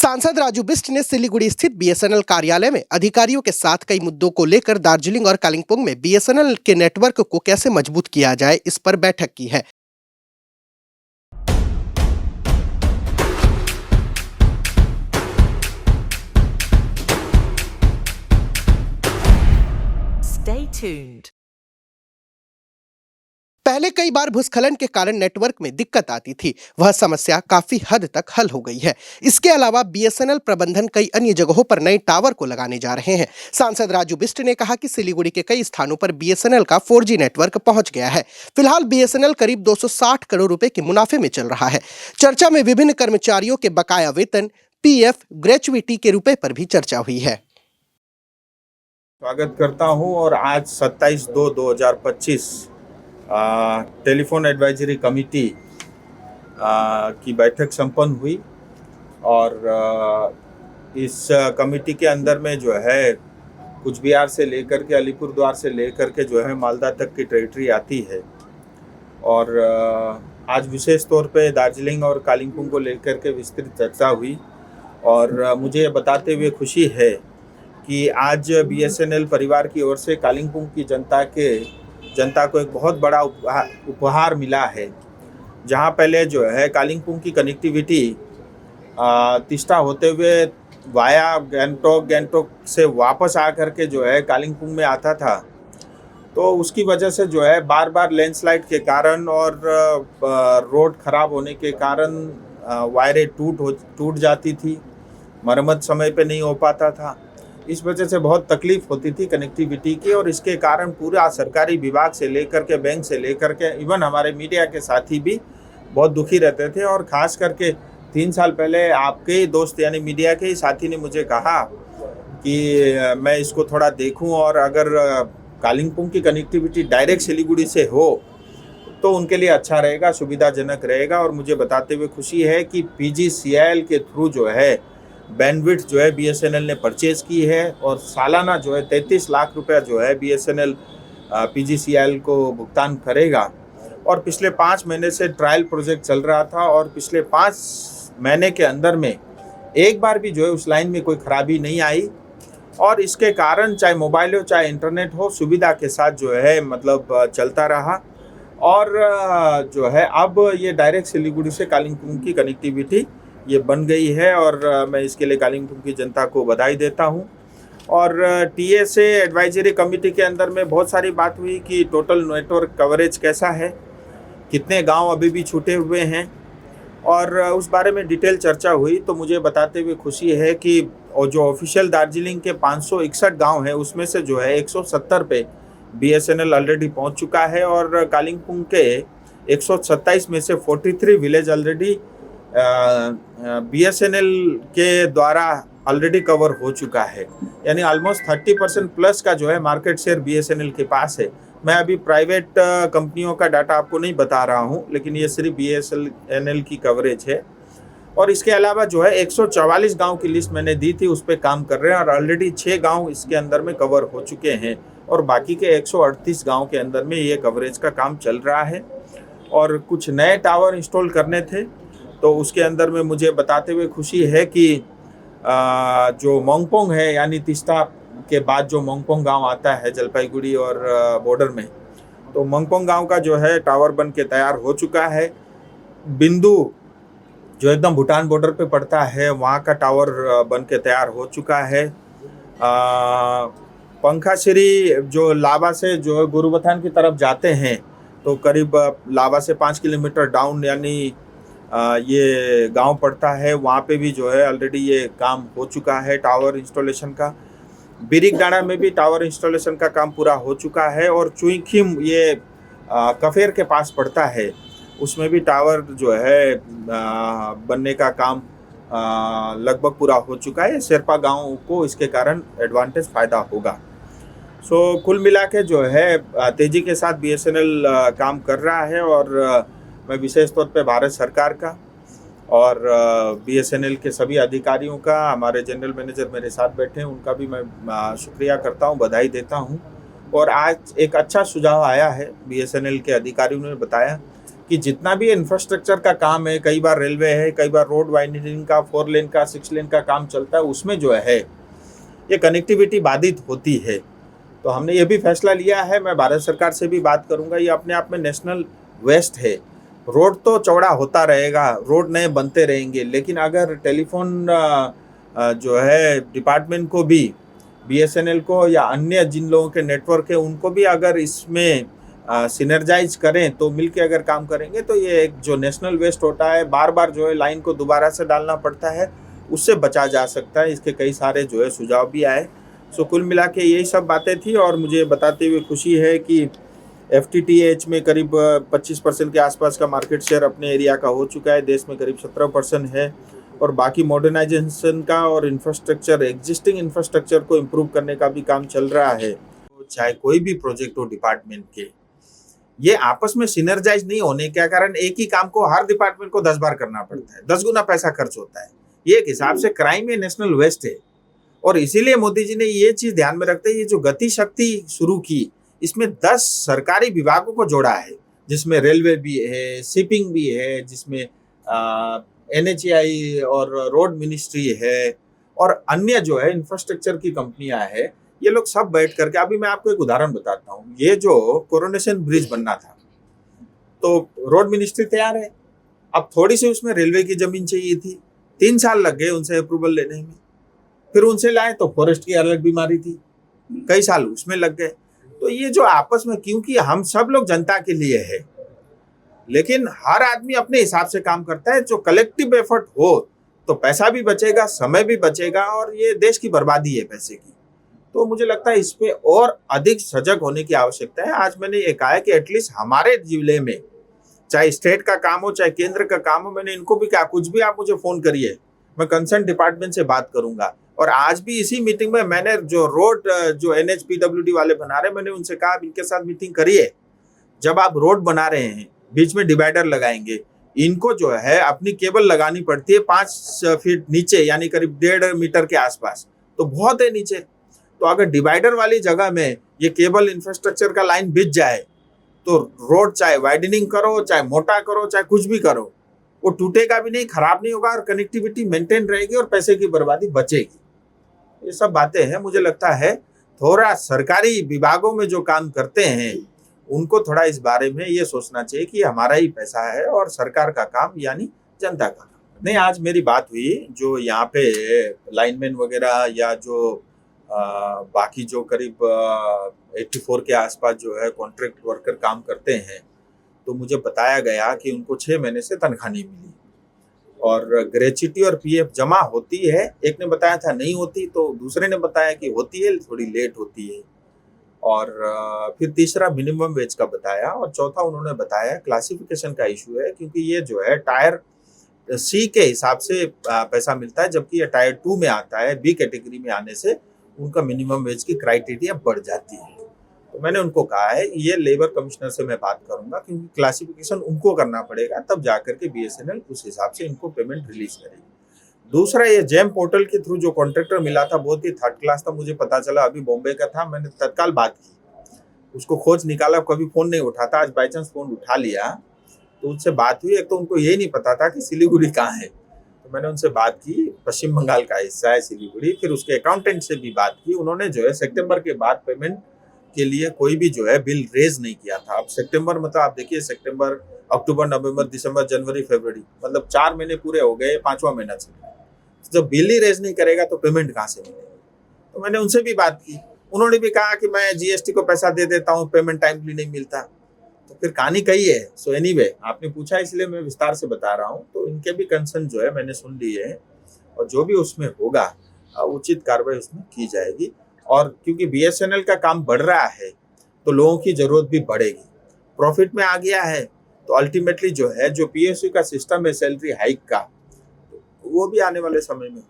सांसद राजू बिष्ट ने सिलीगुड़ी स्थित बीएसएनएल कार्यालय में अधिकारियों के साथ कई मुद्दों को लेकर दार्जिलिंग और कालिंपोंग में बीएसएनएल के नेटवर्क को कैसे मजबूत किया जाए, इस पर बैठक की है। Stay tuned. पहले कई बार भूस्खलन के कारण नेटवर्क में दिक्कत आती थी, वह समस्या काफी हद तक हल हो गई है। इसके अलावा बीएसएनएल प्रबंधन कई अन्य जगहों पर नए टावर को लगाने जा रहे हैं। सांसद राजू बिष्ट ने कहा कि सिलीगुड़ी के कई स्थानों पर बीएसएनएल का 4G नेटवर्क पहुंच गया है। फिलहाल बीएसएनएल करीब 260 करोड़ रुपए के मुनाफे में चल रहा है। चर्चा में विभिन्न कर्मचारियों के बकाया वेतन, पीएफ, ग्रेच्युइटी के रुपए पर भी चर्चा हुई है। स्वागत करता हूं और आज 27/2/2025 टेलीफोन एडवाइजरी कमेटी की बैठक संपन्न हुई और इस कमेटी के अंदर में जो है कुछ बिहार से लेकर के अलीपुरद्वार से लेकर के जो है मालदा तक की टेरिटरी आती है और आज विशेष तौर पे दार्जिलिंग और कालिंपोंग को लेकर के विस्तृत चर्चा हुई और मुझे ये बताते हुए खुशी है कि आज बीएसएनएल परिवार की ओर से कालिंपोंग की जनता को एक बहुत बड़ा उपहार मिला है। जहां पहले जो है कालिंपोंग की कनेक्टिविटी तिस्ता होते हुए वाया गैंगटोक से वापस आकर के जो है कालिंपोंग में आता था, तो उसकी वजह से जो है बार बार लैंडस्लाइड के कारण और रोड खराब होने के कारण वायरें टूट जाती थी, मरम्मत समय पे नहीं हो पाता था। इस वजह से बहुत तकलीफ होती थी कनेक्टिविटी की और इसके कारण पूरा सरकारी विभाग से लेकर के बैंक से लेकर के इवन हमारे मीडिया के साथी भी बहुत दुखी रहते थे। और ख़ास करके 3 साल पहले आपके ही दोस्त यानी मीडिया के ही साथी ने मुझे कहा कि मैं इसको थोड़ा देखूं और अगर कालिंपोंग की कनेक्टिविटी डायरेक्ट सिलीगुड़ी से हो तो उनके लिए अच्छा रहेगा, सुविधाजनक रहेगा। और मुझे बताते हुए खुशी है कि PGCIL के थ्रू जो है बैंडविड्थ जो है बीएसएनएल ने परचेज की है और सालाना जो है 33 लाख रुपया जो है बीएसएनएल PGCIL को भुगतान करेगा। और पिछले 5 महीने से ट्रायल प्रोजेक्ट चल रहा था और पिछले 5 महीने के अंदर में एक बार भी जो है उस लाइन में कोई खराबी नहीं आई और इसके कारण चाहे मोबाइल हो चाहे इंटरनेट हो सुविधा के साथ जो है मतलब चलता रहा। और जो है अब ये डायरेक्ट सिलीगुड़ी से कालिंपोंग की कनेक्टिविटी ये बन गई है और मैं इसके लिए कालिंपोंग की जनता को बधाई देता हूं। और TSA एडवाइजरी कमेटी के अंदर में बहुत सारी बात हुई कि टोटल नेटवर्क कवरेज कैसा है, कितने गांव अभी भी छूटे हुए हैं और उस बारे में डिटेल चर्चा हुई। तो मुझे बताते हुए खुशी है कि जो ऑफिशियल दार्जिलिंग के 561 गाँव हैं उसमें से जो है 170 पे BSNL ऑलरेडी पहुँच चुका है और कालिंपोंग के 127 में से 43 विलेज ऑलरेडी BSNL के द्वारा ऑलरेडी कवर हो चुका है, यानी ऑलमोस्ट 30% प्लस का जो है मार्केट शेयर BSNL के पास है। मैं अभी प्राइवेट कंपनियों का डाटा आपको नहीं बता रहा हूं, लेकिन ये सिर्फ BSNL की कवरेज है। और इसके अलावा जो है 144 गांव की लिस्ट मैंने दी थी, उस पर काम कर रहे हैं और ऑलरेडी 6 गांव इसके अंदर में कवर हो चुके हैं और बाकी के 138 गाँव के अंदर में ये कवरेज का काम चल रहा है। और कुछ नए टावर इंस्टॉल करने थे, तो उसके अंदर में मुझे बताते हुए खुशी है कि जो मोंगपोंग है यानी तिस्ता के बाद जो मोंगपोंग गांव आता है जलपाईगुड़ी और बॉर्डर में, तो मोंगपोंग गांव का जो है टावर बन के तैयार हो चुका है। बिंदु जो एकदम भूटान बॉर्डर पे पड़ता है वहाँ का टावर बन के तैयार हो चुका है। पंखाश्री जो लाबा से जो गुरुबथान की तरफ जाते हैं तो करीब लाबा से 5 किलोमीटर डाउन यानी ये गांव पड़ता है, वहाँ पे भी जो है ऑलरेडी ये काम हो चुका है टावर इंस्टॉलेशन का। बिरिकडाड़ा में भी टावर इंस्टॉलेशन का काम पूरा हो चुका है और चुईखिम ये कफेर के पास पड़ता है, उसमें भी टावर जो है बनने का काम लगभग पूरा हो चुका है। शेरपा गांव को इसके कारण एडवांटेज फ़ायदा होगा। सो कुल मिला के जो है तेज़ी के साथ BSNL काम कर रहा है और मैं विशेष तौर पे भारत सरकार का और BSNL के सभी अधिकारियों का, हमारे जनरल मैनेजर मेरे साथ बैठे हैं उनका भी मैं शुक्रिया करता हूं, बधाई देता हूं। और आज एक अच्छा सुझाव आया है, BSNL के अधिकारियों ने बताया कि जितना भी इंफ्रास्ट्रक्चर का काम है, कई बार रेलवे है, कई बार रोड वाइडनिंग का, 4 लेन का, 6 लेन का काम चलता है, उसमें जो है ये कनेक्टिविटी बाधित होती है। तो हमने ये भी फैसला लिया है, मैं भारत सरकार से भी बात करूंगा, ये अपने आप में नेशनल वेस्ट है। रोड तो चौड़ा होता रहेगा, रोड नए बनते रहेंगे, लेकिन अगर टेलीफोन जो है डिपार्टमेंट को भी, BSNL को या अन्य जिन लोगों के नेटवर्क है उनको भी अगर इसमें सिनर्जाइज करें, तो मिलके अगर काम करेंगे तो ये एक जो नेशनल वेस्ट होता है, बार बार जो है लाइन को दोबारा से डालना पड़ता है, उससे बचा जा सकता है। इसके कई सारे जो है सुझाव भी आए। सो कुल मिला के यही सब बातें थी और मुझे बताते हुए खुशी है कि FTTH में करीब 25% के आसपास का मार्केट शेयर अपने एरिया का हो चुका है, देश में करीब 17% है, और बाकी मॉडर्नाइजेशन का और इंफ्रास्ट्रक्चर, एग्जिस्टिंग इंफ्रास्ट्रक्चर को इम्प्रूव करने का भी काम चल रहा है। चाहे कोई भी प्रोजेक्ट हो डिपार्टमेंट के, ये आपस में सिनर्जाइज नहीं होने के कारण एक ही काम को हर डिपार्टमेंट को 10 बार करना पड़ता है, 10 गुना पैसा खर्च होता है। ये एक हिसाब से क्राइम है, नेशनल वेस्ट है। और इसीलिए मोदी जी ने ये चीज ध्यान में रखते हुए ये जो गति शक्ति शुरू की, इसमें 10 सरकारी विभागों को जोड़ा है, जिसमें रेलवे भी है, शिपिंग भी है, जिसमें NHAI और रोड मिनिस्ट्री है, और अन्य जो है इंफ्रास्ट्रक्चर की कंपनियां है। ये लोग सब बैठ करके, अभी मैं आपको एक उदाहरण बताता हूँ, ये जो कोरोनेशन ब्रिज बनना था, तो रोड मिनिस्ट्री तैयार है, अब थोड़ी सी उसमें रेलवे की जमीन चाहिए थी, 3 साल लग गए उनसे अप्रूवल लेने में, फिर उनसे लाए तो फॉरेस्ट की अलग बीमारी थी, कई साल उसमें लग गए। तो ये जो आपस में, क्योंकि हम सब लोग जनता के लिए है, लेकिन हर आदमी अपने हिसाब से काम करता है, जो कलेक्टिव एफर्ट हो तो पैसा भी बचेगा, समय भी बचेगा, और ये देश की बर्बादी है पैसे की। तो मुझे लगता है इस पे और अधिक सजग होने की आवश्यकता है। आज मैंने ये कहा है कि एटलीस्ट हमारे जिले में, चाहे स्टेट का काम हो चाहे केंद्र का काम हो, मैंने इनको भी कहा कुछ भी आप मुझे फोन करिए, मैं कंसर्न डिपार्टमेंट से बात करूंगा। और आज भी इसी मीटिंग में मैंने जो रोड जो NHPWD वाले बना रहे हैं, मैंने उनसे कहा इनके साथ मीटिंग करिए, जब आप रोड बना रहे हैं बीच में डिवाइडर लगाएंगे, इनको जो है अपनी केबल लगानी पड़ती है 5 फीट नीचे, यानी करीब 1.5 मीटर के आसपास, तो बहुत है नीचे। तो अगर डिवाइडर वाली जगह में ये केबल इंफ्रास्ट्रक्चर का लाइन बिछ जाए, तो रोड चाहे वाइडनिंग करो, चाहे मोटा करो, चाहे कुछ भी करो, वो टूटेगा भी नहीं, खराब नहीं होगा, और कनेक्टिविटी मेंटेन रहेगी और पैसे की बर्बादी बचेगी। ये सब बातें हैं। मुझे लगता है थोड़ा सरकारी विभागों में जो काम करते हैं उनको थोड़ा इस बारे में ये सोचना चाहिए कि हमारा ही पैसा है और सरकार का काम यानी जनता का काम नहीं। आज मेरी बात हुई जो यहाँ पे लाइनमैन वगैरह या जो बाकी जो करीब 84 के आसपास जो है कॉन्ट्रैक्ट वर्कर काम करते हैं, तो मुझे बताया गया कि उनको 6 महीने से तनख्वाह नहीं मिली और ग्रेच्युटी और PF जमा होती है। एक ने बताया था नहीं होती, तो दूसरे ने बताया कि होती है, थोड़ी लेट होती है, और फिर तीसरा मिनिमम वेज का बताया, और चौथा उन्होंने बताया क्लासिफिकेशन का इशू है, क्योंकि ये जो है टायर C के हिसाब से पैसा मिलता है, जबकि ये टायर 2 में आता है। B कैटेगरी में आने से उनका मिनिमम वेज की क्राइटेरिया बढ़ जाती है। तो मैंने उनको कहा है ये लेबर कमिश्नर से मैं बात करूंगा, क्योंकि क्लासिफिकेशन उनको करना पड़ेगा, तब जाकर के BSNL उस हिसाब से इनको पेमेंट रिलीज करेगी। दूसरा, ये जेम पोर्टल के थ्रू जो कॉन्ट्रैक्टर मिला था बहुत ही थर्ड क्लास था, मुझे पता चला अभी बॉम्बे का था, मैंने तत्काल बात की, उसको खोज निकाला, कभी फोन नहीं उठाता, आज बाई चांस फोन उठा लिया तो उनसे बात हुई। एक तो उनको ये नहीं पता था कि सिलीगुड़ी कहाँ है, तो मैंने उनसे बात की, पश्चिम बंगाल का हिस्सा है सिलीगुड़ी। फिर उसके अकाउंटेंट से भी बात की, उन्होंने जो है सितंबर के बाद पेमेंट के लिए कोई भी जो है बिल रेज नहीं किया था। अब सितंबर मतलब आप देखिए, सितंबर, अक्टूबर, नवंबर, दिसंबर, जनवरी, फरवरी, मतलब 4 महीने पूरे हो गए, 5वां महीना चल रहा है। जब बिल ही रेज नहीं करेगा तो पेमेंट कहाँ से मिलेगी? तो मैंने उनसे भी बात की, उन्होंने भी कहा कि मैं GST को पैसा दे देता हूँ, पेमेंट टाइमली नहीं मिलता। तो फिर कहानी कही है। सो एनीवे, आपने पूछा इसलिए मैं विस्तार से बता रहा हूँ। तो इनके भी कंसर्न जो है मैंने सुन लिए है, और जो भी उसमें होगा उचित कार्रवाई उसमें की जाएगी। और क्योंकि BSNL का काम बढ़ रहा है तो लोगों की जरूरत भी बढ़ेगी, प्रॉफिट में आ गया है, तो अल्टीमेटली जो है जो PSU का सिस्टम है सैलरी हाइक का, वो भी आने वाले समय में